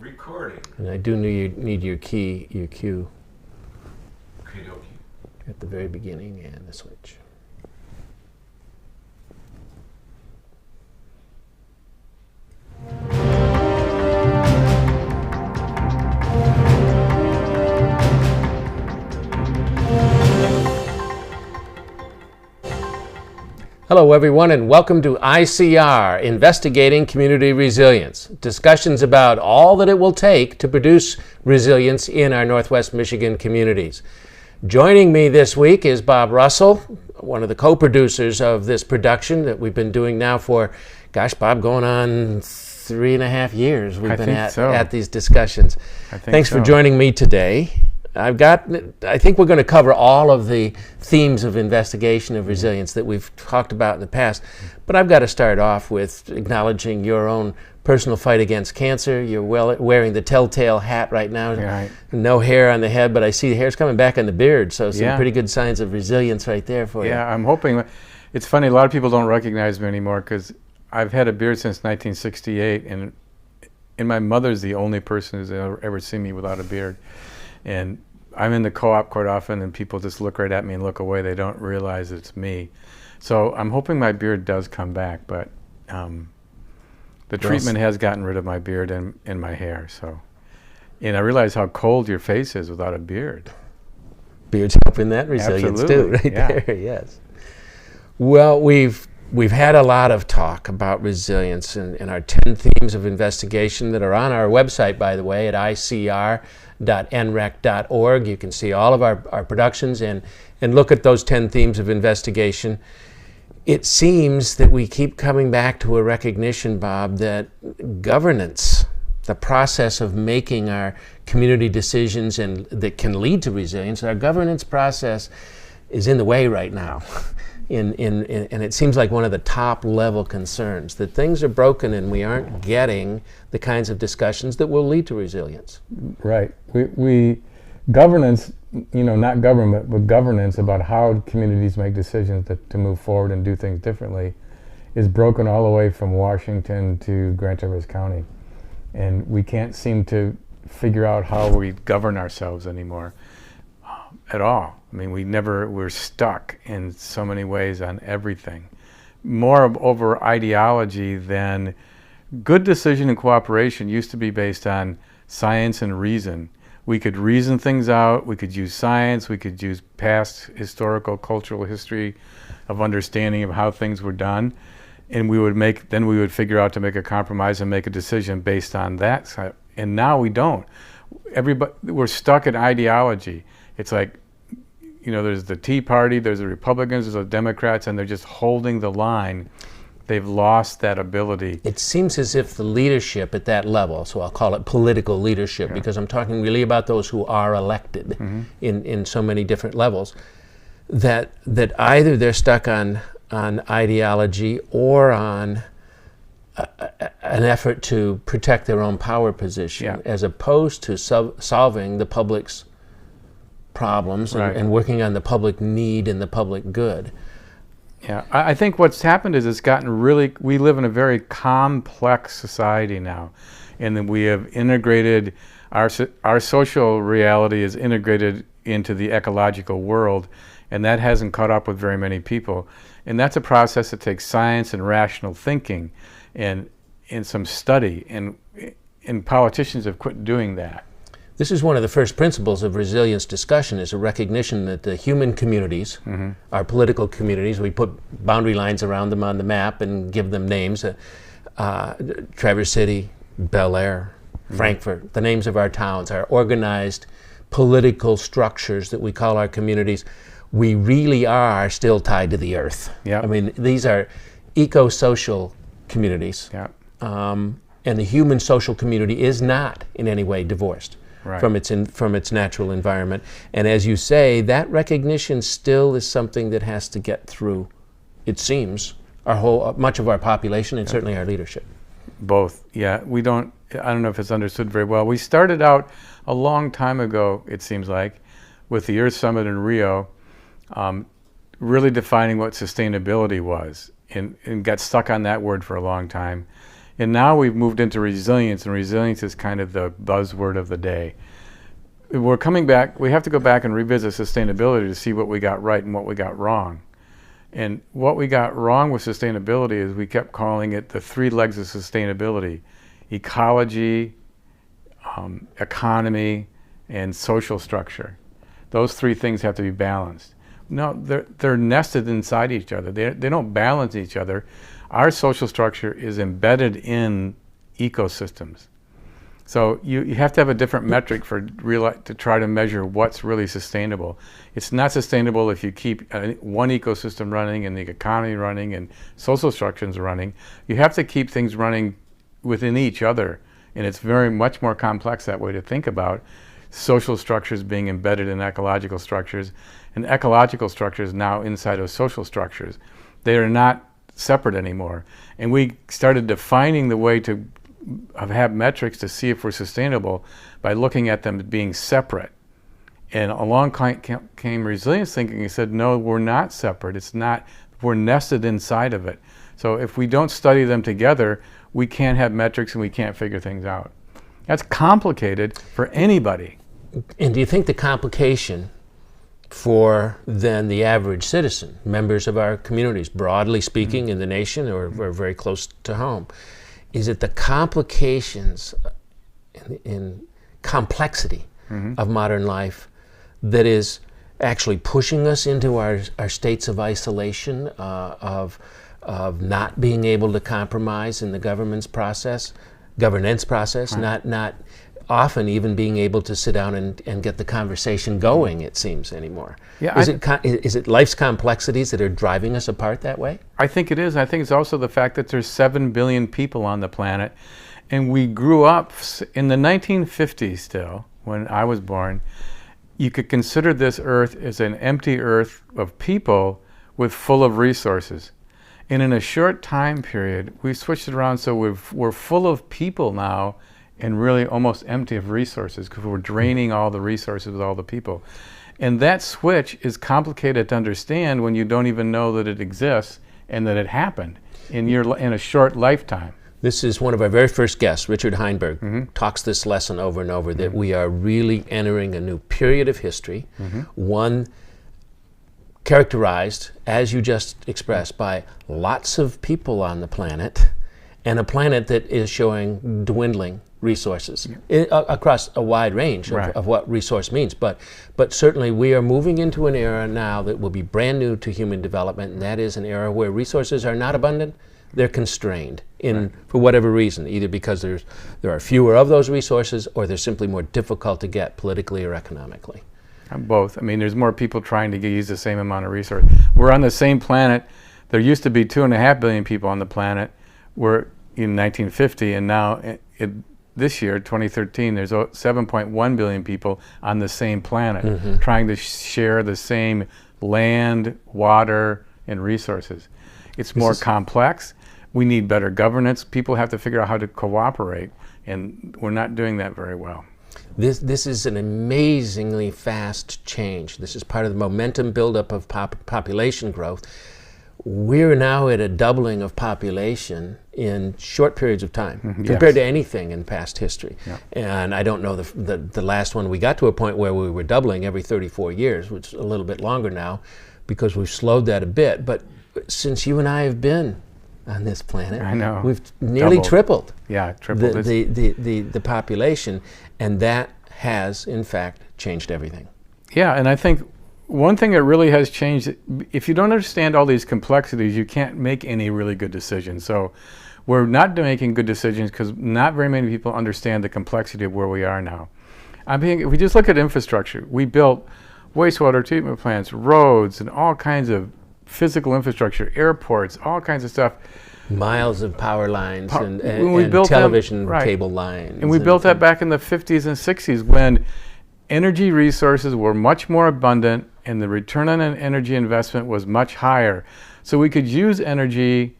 Recording. And I do need your key, your cue Okie dokie. at the very beginning and the switch. Hello everyone and welcome to ICR, Investigating Community Resilience. Discussions about all that it will take to produce resilience in our Northwest Michigan communities. Joining me this week is Bob Russell, one of the co-producers of this production that we've been doing now for, Bob, going on 3.5 years we've been at these discussions. Thanks for joining me today. I think we're going to cover all of the themes of investigation of resilience that we've talked about in the past, but I've got to start off with acknowledging your own personal fight against cancer. You're wearing the telltale hat right now. Right. No hair on the head, but I see the hair's coming back on the beard, so some pretty good signs of resilience right there for you. Yeah, I'm hoping. It's funny, a lot of people don't recognize me anymore because I've had a beard since 1968, and my mother's the only person who's ever seen me without a beard. And I'm in the co-op quite often, and people just look right at me and look away. They don't realize it's me. So I'm hoping my beard does come back, but the treatment has gotten rid of my beard and my hair. So, and I realize how cold your face is without a beard. Beard's helping that resilience too, right there. Yes. Well, we've had a lot of talk about resilience in our 10 themes of investigation that are on our website, by the way, at icr.nrec.org. You can see all of our productions and look at those 10 themes of investigation. It seems that we keep coming back to a recognition, Bob, that governance, the process of making our community decisions and that can lead to resilience, our governance process is in the way right now. And it seems like one of the top level concerns, that things are broken and we aren't getting the kinds of discussions that will lead to resilience. Right. We governance, not government, but governance about how communities make decisions to move forward and do things differently is broken all the way from Washington to Grand Traverse County. And we can't seem to figure out how we govern ourselves anymore at all. I mean, we're stuck in so many ways on everything. More over ideology than good decision and cooperation used to be based on science and reason. We could reason things out, we could use science, we could use past historical, cultural history of understanding of how things were done, and we would figure out to make a compromise and make a decision based on that. And now we don't. We're stuck in ideology. It's like, there's the Tea Party, there's the Republicans, there's the Democrats, and they're just holding the line. They've lost that ability. It seems as if the leadership at that level, so I'll call it political leadership, because I'm talking really about those who are elected in so many different levels, that either they're stuck on ideology or on an effort to protect their own power position, as opposed to solving the public's problems and working on the public need and the public good. Yeah, I think what's happened is it's gotten we live in a very complex society now, and then we have integrated, our social reality is integrated into the ecological world, and that hasn't caught up with very many people. And that's a process that takes science and rational thinking and some study, and politicians have quit doing that. This is one of the first principles of resilience discussion, is a recognition that the human communities, our political communities, we put boundary lines around them on the map and give them names. Traverse City, Bel Air, Frankfort, the names of our towns, our organized political structures that we call our communities. We really are still tied to the earth. I mean, these are eco-social communities. And the human social community is not in any way divorced from its natural environment. And as you say, that recognition still is something that has to get through, it seems, much of our population and certainly our leadership. Both, I don't know if it's understood very well. We started out a long time ago, it seems like, with the Earth Summit in Rio, really defining what sustainability was, and got stuck on that word for a long time. And now we've moved into resilience, and resilience is kind of the buzzword of the day. We're coming back, we have to go back and revisit sustainability to see what we got right and what we got wrong. And what we got wrong with sustainability is we kept calling it the 3 legs of sustainability: ecology, economy, and social structure. Those 3 things have to be balanced. No, they're nested inside each other. They don't balance each other. Our social structure is embedded in ecosystems. So you have to have a different metric to try to measure what's really sustainable. It's not sustainable if you keep one ecosystem running and the economy running and social structures running. You have to keep things running within each other, and it's very much more complex that way to think about social structures being embedded in ecological structures, and ecological structures now inside of social structures. They are not separate anymore. And we started defining the way to have metrics to see if we're sustainable by looking at them being separate. And along came resilience thinking and said, no, we're not separate. It's not, we're nested inside of it. So if we don't study them together, we can't have metrics and we can't figure things out. That's complicated for anybody. And do you think the complication for then the average citizen, members of our communities, broadly speaking, in the nation or very close to home, is it the complications in complexity of modern life that is actually pushing us into our states of isolation, of not being able to compromise in the governance process, not often even being able to sit down and get the conversation going, it seems, anymore. Yeah, is it life's complexities that are driving us apart that way? I think it is. I think it's also the fact that there's 7 billion people on the planet, and we grew up in the 1950s still, when I was born. You could consider this earth as an empty earth of people with full of resources. And in a short time period, we switched it around so we're full of people now and really almost empty of resources because we're draining all the resources with all the people. And that switch is complicated to understand when you don't even know that it exists and that it happened in a short lifetime. This is one of our very first guests, Richard Heinberg, talks this lesson over and over, that we are really entering a new period of history, one characterized, as you just expressed, by lots of people on the planet, and a planet that is showing dwindling resources across a wide range of what resource means. But certainly we are moving into an era now that will be brand new to human development, and that is an era where resources are not abundant, they're constrained for whatever reason, either because there are fewer of those resources or they're simply more difficult to get politically or economically. Both. I mean, there's more people trying to use the same amount of resource. We're on the same planet. There used to be 2.5 billion people on the planet. We're in 1950, and now this year, 2013, there's 7.1 billion people on the same planet trying to share the same land, water, and resources. It's more complex. We need better governance. People have to figure out how to cooperate, and we're not doing that very well. This is an amazingly fast change. This is part of the momentum buildup of population growth. We're now at a doubling of population in short periods of time compared to anything in past history. Yeah. And I don't know the last one we got to a point where we were doubling every 34 years, which is a little bit longer now because we've slowed that a bit. But since you and I have been on this planet, I know. We've nearly tripled. Yeah, tripled the population, and that has in fact changed everything. Yeah, and I think one thing that really has changed, if you don't understand all these complexities, you can't make any really good decisions. So we're not making good decisions because not very many people understand the complexity of where we are now. I mean, if we just look at infrastructure, we built wastewater treatment plants, roads, and all kinds of physical infrastructure, airports, all kinds of stuff. Miles of power lines and television cable lines. And we built that back in the 50s and 60s when energy resources were much more abundant and the return on an energy investment was much higher. So we could use energy,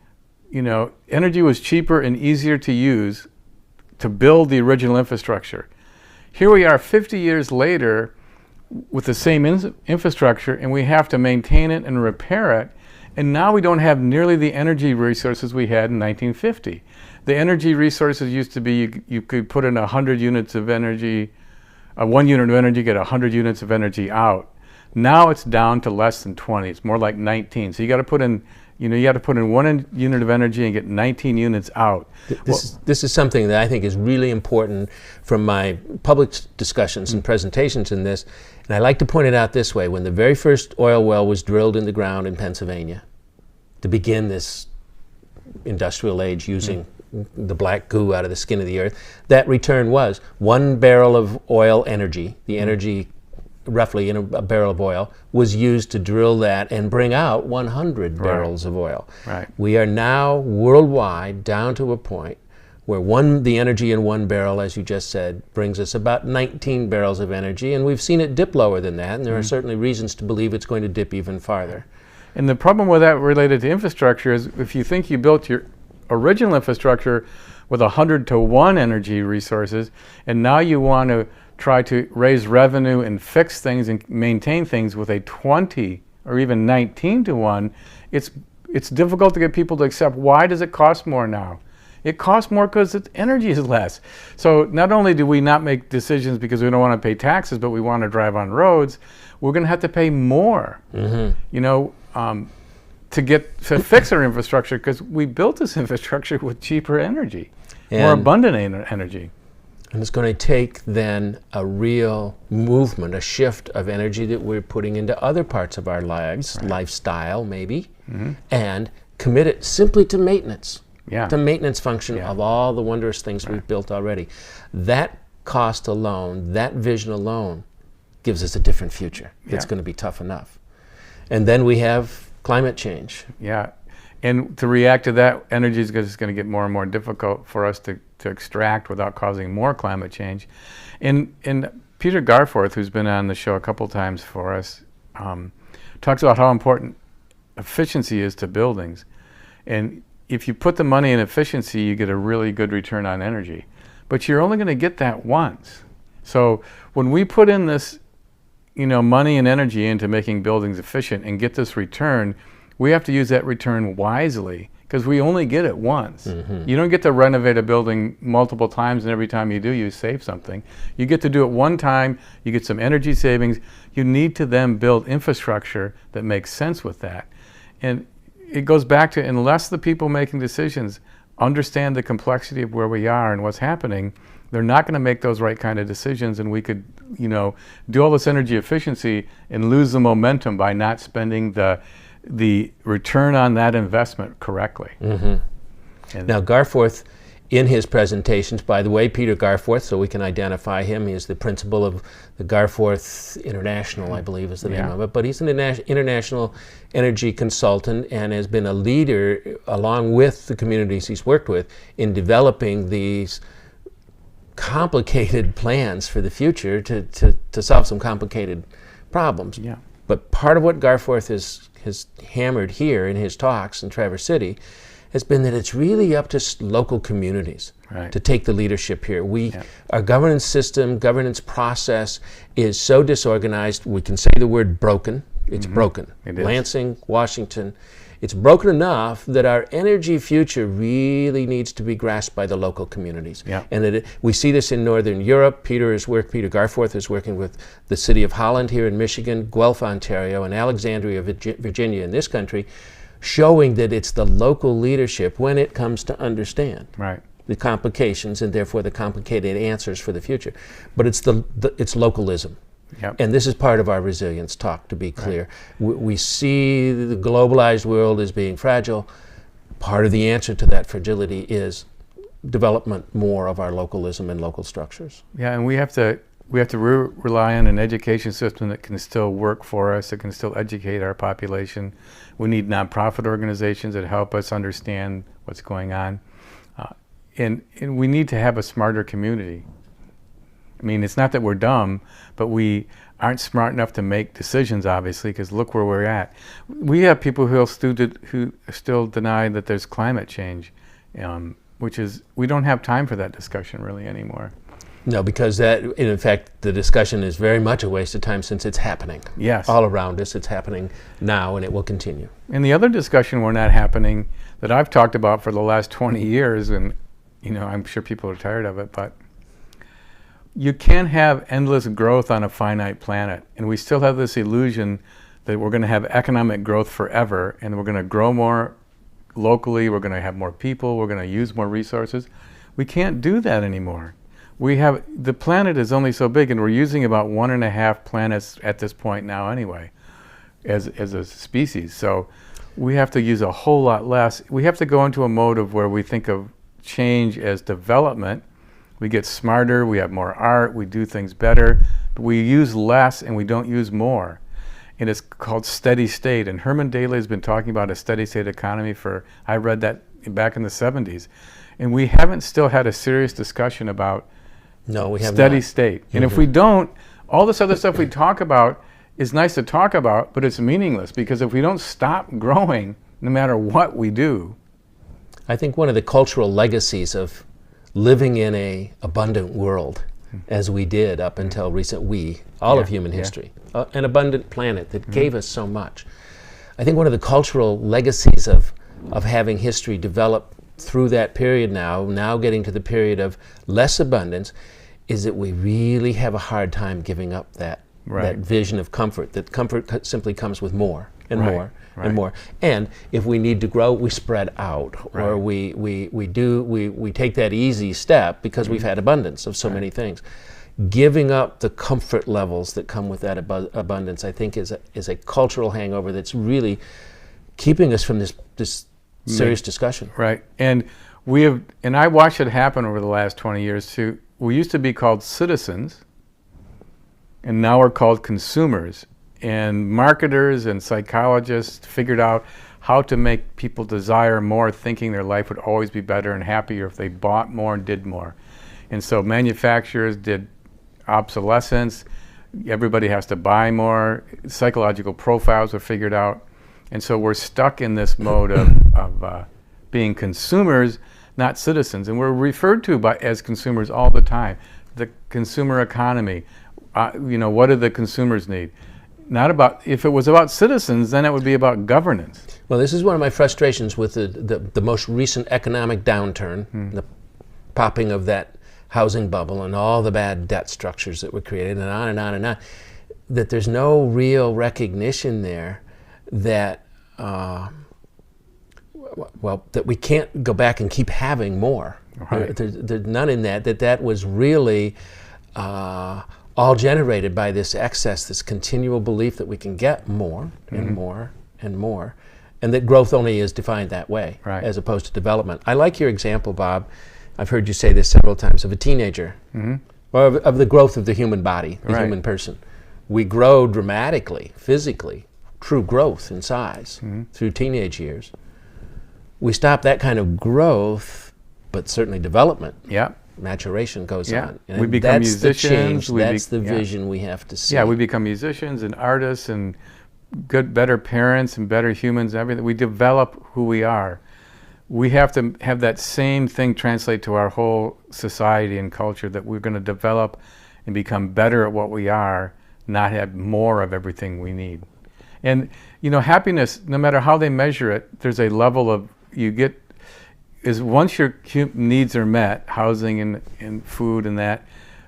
energy was cheaper and easier to use to build the original infrastructure. Here we are 50 years later with the same infrastructure, and we have to maintain it and repair it. And now we don't have nearly the energy resources we had in 1950. The energy resources used to be you could put in 100 units of energy, 1 unit of energy, get 100 units of energy out. Now it's down to less than 20. It's more like 19. So you got to put in, you got to put in 1 unit of energy and get 19 units out. This is something that I think is really important from my public discussions and presentations in this. And I like to point it out this way. When the very first oil well was drilled in the ground in Pennsylvania to begin this industrial age using the black goo out of the skin of the earth, that return was 1 barrel of oil energy, the energy roughly in a barrel of oil, was used to drill that and bring out 100 barrels of oil. Right. We are now worldwide down to a point where the energy in 1 barrel, as you just said, brings us about 19 barrels of energy, and we've seen it dip lower than that, and there are certainly reasons to believe it's going to dip even farther. And the problem with that related to infrastructure is if you think you built your original infrastructure with 100 to 1 energy resources, and now you want to try to raise revenue and fix things and maintain things with a 20 or even 19 to 1, it's difficult to get people to accept. Why does it cost more now? It costs more because its energy is less. So not only do we not make decisions because we don't want to pay taxes, but we want to drive on roads, we're going to have to pay more, to fix our infrastructure, because we built this infrastructure with cheaper energy, more abundant energy. And it's going to take then a real movement, a shift of energy that we're putting into other parts of our lives, lifestyle maybe, and commit it simply to maintenance, to maintenance function of all the wondrous things we've built already. That cost alone, that vision alone, gives us a different future. It's going to be tough enough. And then we have climate change. Yeah. And to react to that, energy is just going to get more and more difficult for us to extract without causing more climate change. And Peter Garforth, who's been on the show a couple times for us, talks about how important efficiency is to buildings. And if you put the money in efficiency, you get a really good return on energy. But you're only going to get that once. So when we put in this, money and energy into making buildings efficient and get this return, we have to use that return wisely, because we only get it once. You don't get to renovate a building multiple times, and every time you do, you save something. You get to do it one time, you get some energy savings. You need to then build infrastructure that makes sense with that. And it goes back to, unless the people making decisions understand the complexity of where we are and what's happening, they're not going to make those right kind of decisions, and we could, do all this energy efficiency and lose the momentum by not spending the return on that investment correctly. Now, Garforth, in his presentations, by the way, Peter Garforth, so we can identify him, he is the principal of the Garforth International, I believe is the name of it, but he's an international energy consultant and has been a leader, along with the communities he's worked with, in developing these complicated plans for the future to solve some complicated problems. But part of what Garforth has hammered here in his talks in Traverse City has been that it's really up to local communities to take the leadership here. Our governance system, governance process is so disorganized, we can say the word broken. It's broken. Lansing, Washington, it's broken enough that our energy future really needs to be grasped by the local communities. And we see this in Northern Europe. Peter Garforth is working with the city of Holland here in Michigan, Guelph, Ontario, and Alexandria, Virginia in this country, showing that it's the local leadership when it comes to understand the complications and therefore the complicated answers for the future. But it's localism. And this is part of our resilience talk, to be clear. We see the globalized world as being fragile. Part of the answer to that fragility is development more of our localism and local structures. And we have to rely on an education system that can still work for us, that can still educate our population. We need nonprofit organizations that help us understand what's going on. And we need to have a smarter community. I mean, it's not that we're dumb, but we aren't smart enough to make decisions, obviously, because look where we're at. We have people who still deny that there's climate change, which is, we don't have time for that discussion really anymore. No, because in fact, the discussion is very much a waste of time since it's happening. All around us, it's happening now, and it will continue. And the other discussion we're not happening that I've talked about for the last 20 years, and I'm sure people are tired of it, but you can't have endless growth on a finite planet. And we still have this illusion that we're going to have economic growth forever, and we're going to grow more locally, we're going to have more people, we're going to use more resources. We can't do that anymore. The planet is only so big, and we're using about 1.5 planets at this point now anyway, as a species. So we have to use a whole lot less. We have to go into a mode of where we think of change as development. We get smarter, we have more art, we do things better, but we use less and we don't use more. And it's called steady state. And Herman Daly has been talking about a steady state economy I read that back in the 70s. And we haven't still had a serious discussion about steady state. And if we don't, all this other stuff we talk about is nice to talk about, but it's meaningless, because if we don't stop growing, no matter what we do. I think one of the cultural legacies of living in a abundant world, as we did up until all of human history, an abundant planet that gave us so much. I think one of the cultural legacies of having history develop through that period now getting to the period of less abundance, is that we really have a hard time giving up that vision of comfort, that comfort simply comes with more and more and more. And if we need to grow, we spread out, or we take that easy step because we've had abundance of so many things. Giving up the comfort levels that come with that abundance, I think, is a cultural hangover that's really keeping us from this serious discussion. Right. And I watched it happen over the last 20 years too. We used to be called citizens, and now we're called consumers. And marketers and psychologists figured out how to make people desire more, thinking their life would always be better and happier if they bought more and did more. And so manufacturers did obsolescence. Everybody has to buy more. Psychological profiles were figured out. And so we're stuck in this mode of being consumers, not citizens. And we're referred to as consumers all the time. The consumer economy. What do the consumers need? If it was about citizens, then it would be about governance. Well, this is one of my frustrations with the most recent economic downturn, the popping of that housing bubble and all the bad debt structures that were created, and on and on and on, that there's no real recognition there that that we can't go back and keep having more. Right. There's none in that was really all generated by this excess, this continual belief that we can get more and more and more, and that growth only is defined that way, as opposed to development. I like your example, Bob. I've heard you say this several times, of a teenager, or of the growth of the human body, the human person. We grow dramatically, physically, true growth in size through teenage years. We stop that kind of growth, but certainly development. Maturation goes on. And we become that's musicians. The change. That's the vision we have to see. Yeah, we become musicians and artists and better parents and better humans and everything. We develop who we are. We have to have that same thing translate to our whole society and culture, that we're going to develop and become better at what we are, not have more of everything we need. And, happiness, no matter how they measure it, there's a level of, once your needs are met, housing and food and that,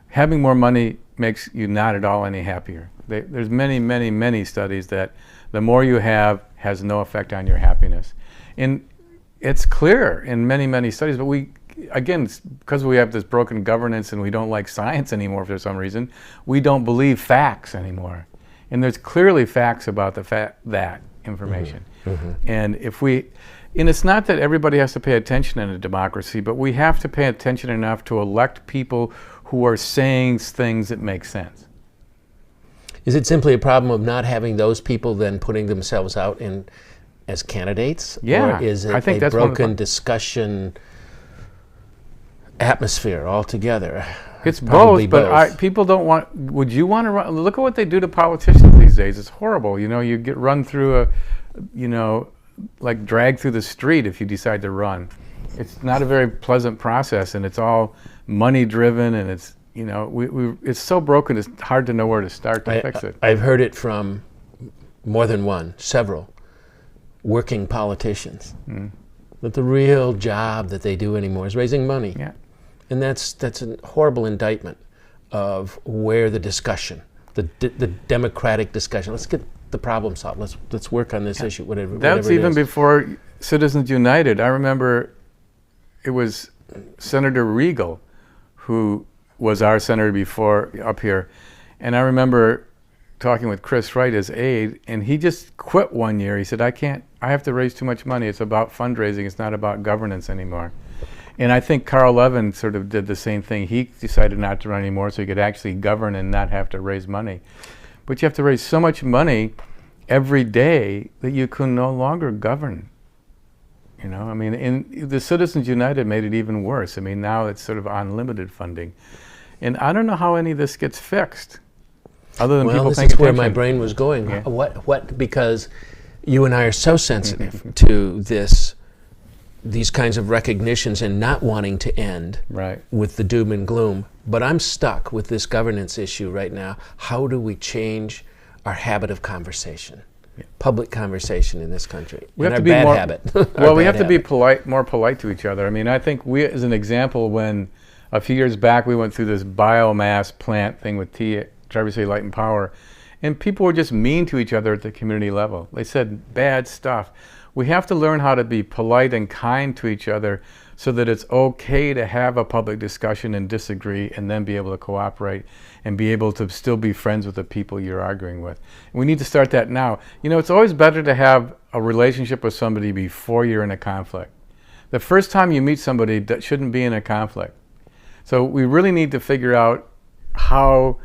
having more money makes you not at all any happier. There's many, many, many studies that the more you have has no effect on your happiness. And it's clear in many, many studies, but because we have this broken governance and we don't like science anymore for some reason, we don't believe facts anymore. And there's clearly facts about that information. And and it's not that everybody has to pay attention in a democracy, but we have to pay attention enough to elect people who are saying things that make sense. Is it simply a problem of not having those people then putting themselves out as candidates? Yeah, or is it I think that's broken discussion atmosphere altogether? It's both, but people don't want. Would you want to run? Look at what they do to politicians these days. It's horrible. You get run through like dragged through the street if you decide to run. It's not a very pleasant process, and it's all money driven, and it's it's so broken. It's hard to know where to start to fix it. I've heard it from more than several working politicians That the real job that they do anymore is raising money. Yeah. And that's a horrible indictment of where the discussion, the democratic discussion. Let's get the problem solved. Let's work on this issue. Whatever. That's even before Citizens United. I remember it was Senator Regal, who was our senator before up here, and I remember talking with Chris Wright, his aide, and he just quit one year. He said, I have to raise too much money. It's about fundraising. It's not about governance anymore. And I think Carl Levin sort of did the same thing. He decided not to run anymore so he could actually govern and not have to raise money. But you have to raise so much money every day that you can no longer govern. You know, I mean, and the Citizens United made it even worse. I mean, now it's sort of unlimited funding. And I don't know how any of this gets fixed, other than people this paying is where attention. my brain was going. Yeah. What? Because you and I are so sensitive to these kinds of recognitions and not wanting to end Right. with the doom and gloom. But I'm stuck with this governance issue right now. How do we change our habit of conversation, public conversation in this country? We and have our to be bad more habit. Well, we have to be more polite to each other. I mean, I think we, as an example, when a few years back we went through this biomass plant thing with Traverse City Light and Power, and people were just mean to each other at the community level. They said bad stuff. We have to learn how to be polite and kind to each other so that it's okay to have a public discussion and disagree and then be able to cooperate and be able to still be friends with the people you're arguing with. We need to start that now. You know, it's always better to have a relationship with somebody before you're in a conflict. The first time you meet somebody that shouldn't be in a conflict. So we really need to figure out how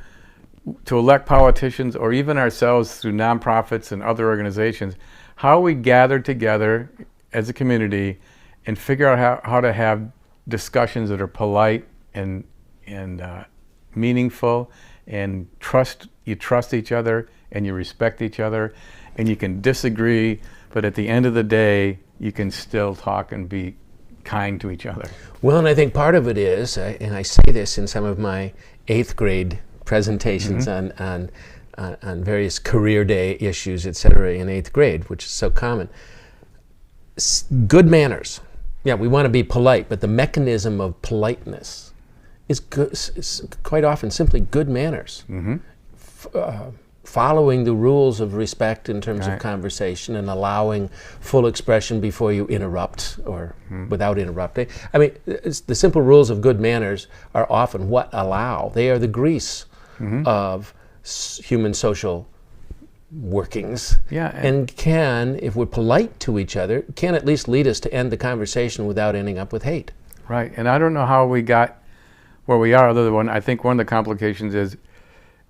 to elect politicians, or even ourselves through nonprofits and other organizations, how we gather together as a community and figure out how to have discussions that are polite and meaningful, and you trust each other and you respect each other, and you can disagree, but at the end of the day you can still talk and be kind to each other. Well, and I think part of it is, and I say this in some of my 8th grade presentations on various career day issues, et cetera, in 8th grade, which is so common. Good manners. Yeah, we want to be polite, but the mechanism of politeness is quite often simply good manners. Following the rules of respect in terms of conversation and allowing full expression before you interrupt or without interrupting. I mean, the simple rules of good manners are often what allow. They are the grease of human social workings. Yeah, and can, if we're polite to each other, can at least lead us to end the conversation without ending up with hate. Right, and I don't know how we got where we are, other than I think one of the complications is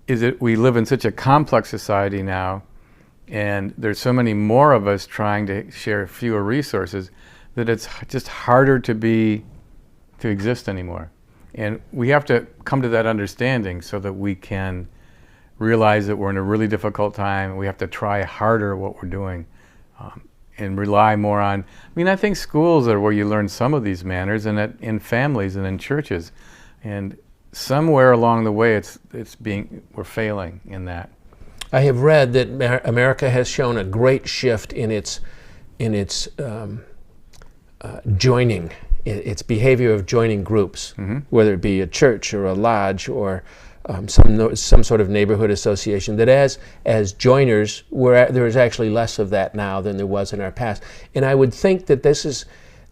that we live in such a complex society now, and there's so many more of us trying to share fewer resources, that it's just harder to exist anymore. And we have to come to that understanding so that we can realize that we're in a really difficult time. We have to try harder what we're doing, and rely more on, I mean, I think schools are where you learn some of these manners, and in families and in churches. And somewhere along the way we're failing in that. I have read that America has shown a great shift in its joining, its behavior of joining groups, whether it be a church or a lodge or some sort of neighborhood association, that as joiners, there is actually less of that now than there was in our past. And I would think that this is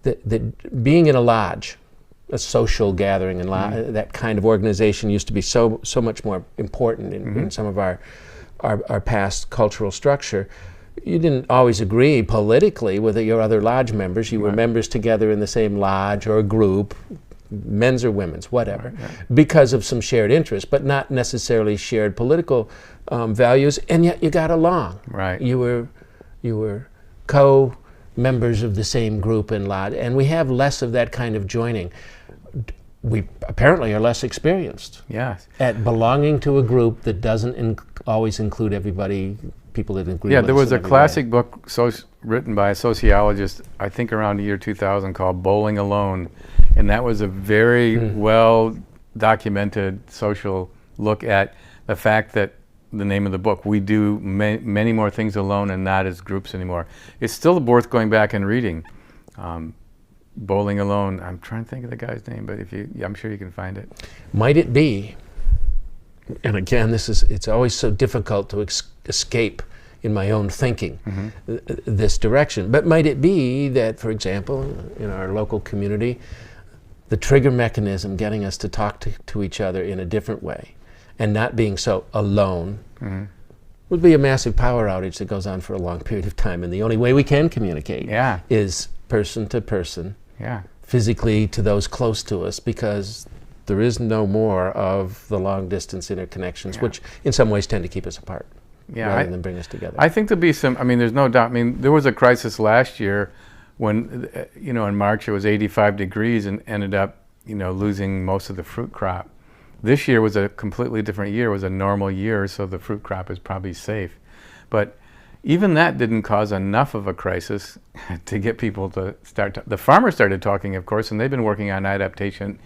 that being in a lodge, a social gathering, and that kind of organization used to be so much more important in some of our past cultural structure. You didn't always agree politically with your other lodge members. You were members together in the same lodge or a group, men's or women's, whatever, because of some shared interests, but not necessarily shared political values. And yet you got along. Right. You were co-members of the same group and lodge, and we have less of that kind of joining. We apparently are less experienced at belonging to a group that doesn't always include everybody, people that agree with us. Yeah, there was in a every classic way. book written by a sociologist, I think around the year 2000, called Bowling Alone. And that was a very well documented social look at the fact that, the name of the book, we do many more things alone and not as groups anymore. It's still worth going back and reading. Bowling Alone. I'm trying to think of the guy's name, but I'm sure you can find it. Might it be, and again, it's always so difficult to escape in my own thinking, this direction, but might it be that, for example, in our local community, the trigger mechanism getting us to talk to each other in a different way and not being so alone would be a massive power outage that goes on for a long period of time, and the only way we can communicate is person to person, physically to those close to us, because there is no more of the long distance interconnections, which in some ways tend to keep us apart rather than bring us together. I think there'll be some, I mean, there's no doubt. I mean, there was a crisis last year when, in March it was 85 degrees and ended up, losing most of the fruit crop. This year was a completely different year. It was a normal year, so the fruit crop is probably safe. But even that didn't cause enough of a crisis to get people to start. The farmers started talking, of course, and they've been working on adaptation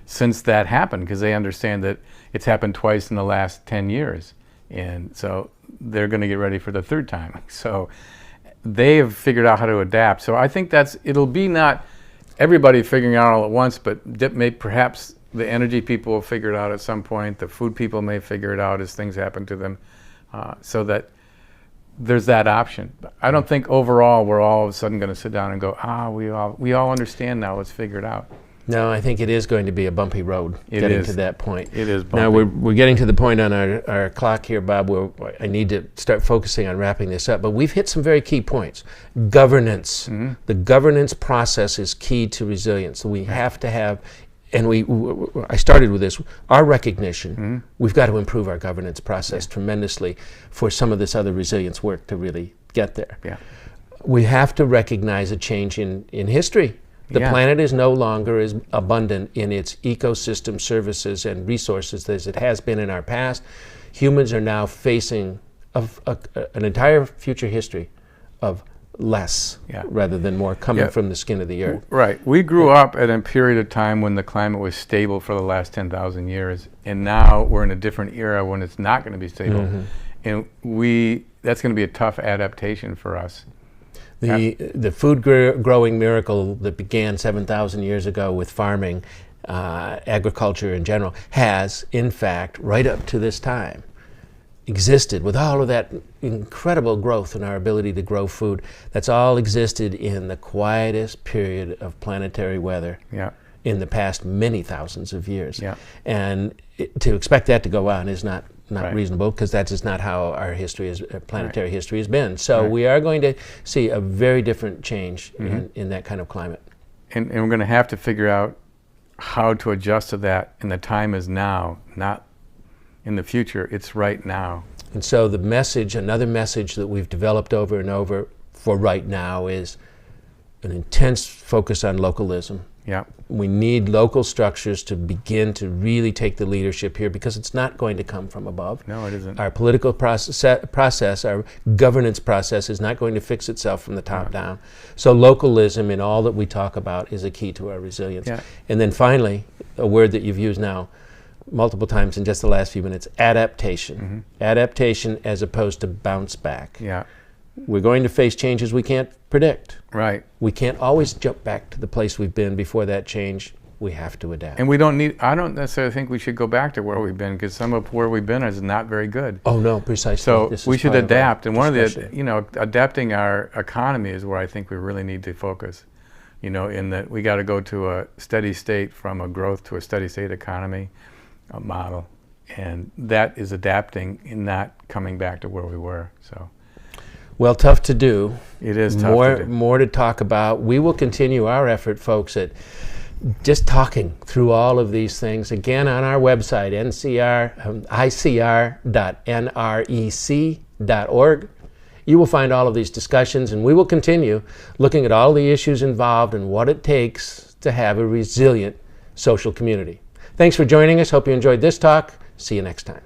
since that happened, because they understand that it's happened twice in the last 10 years. And so they're going to get ready for the third time. So they've figured out how to adapt. So I think it'll be not everybody figuring out all at once, but perhaps the energy people will figure it out at some point. The food people may figure it out as things happen to them, so that there's that option. But I don't think overall we're all of a sudden going to sit down and go, we all understand now, let's figure it out. No, I think it is going to be a bumpy road getting to that point. It is bumpy. Now we're getting to the point on our clock here, Bob, where I need to start focusing on wrapping this up. But we've hit some very key points. Governance. The governance process is key to resilience. We have to have, and I started with this, our recognition. We've got to improve our governance process tremendously for some of this other resilience work to really get there. We have to recognize a change in history. The planet is no longer as abundant in its ecosystem services and resources as it has been in our past. Humans are now facing an entire future history of less rather than more coming from the skin of the earth. Right. We grew up at a period of time when the climate was stable for the last 10,000 years, and now we're in a different era when it's not going to be stable. And that's going to be a tough adaptation for us. The food growing miracle that began 7,000 years ago with farming, agriculture in general, has, in fact, right up to this time, existed with all of that incredible growth in our ability to grow food. That's all existed in the quietest period of planetary weather in the past many thousands of years. And to expect that to go on is not reasonable, because that's just not how our planetary history has been. So we are going to see a very different change in that kind of climate. And we're going to have to figure out how to adjust to that, and the time is now, not in the future. It's right now. And so another message that we've developed over and over for right now is an intense focus on localism. We need local structures to begin to really take the leadership here, because it's not going to come from above. No, it isn't. Our political process, our governance process is not going to fix itself from the top down. So localism in all that we talk about is a key to our resilience. And then finally, a word that you've used now multiple times in just the last few minutes, adaptation. Adaptation as opposed to bounce back. We're going to face changes we can't predict. We can't always jump back to the place we've been before that change. We have to adapt. And I don't necessarily think we should go back to where we've been, because some of where we've been is not very good. Oh no, precisely. So we should adapt. And one of the, adapting our economy is where I think we really need to focus. In that we got to go to a steady state, from a growth to a steady state economy model. And that is adapting and not coming back to where we were. So. Well, tough to do. It is tough to do. More to talk about. We will continue our effort, folks, at just talking through all of these things. Again, on our website, icr.nrec.org. You will find all of these discussions, and we will continue looking at all the issues involved and what it takes to have a resilient social community. Thanks for joining us. Hope you enjoyed this talk. See you next time.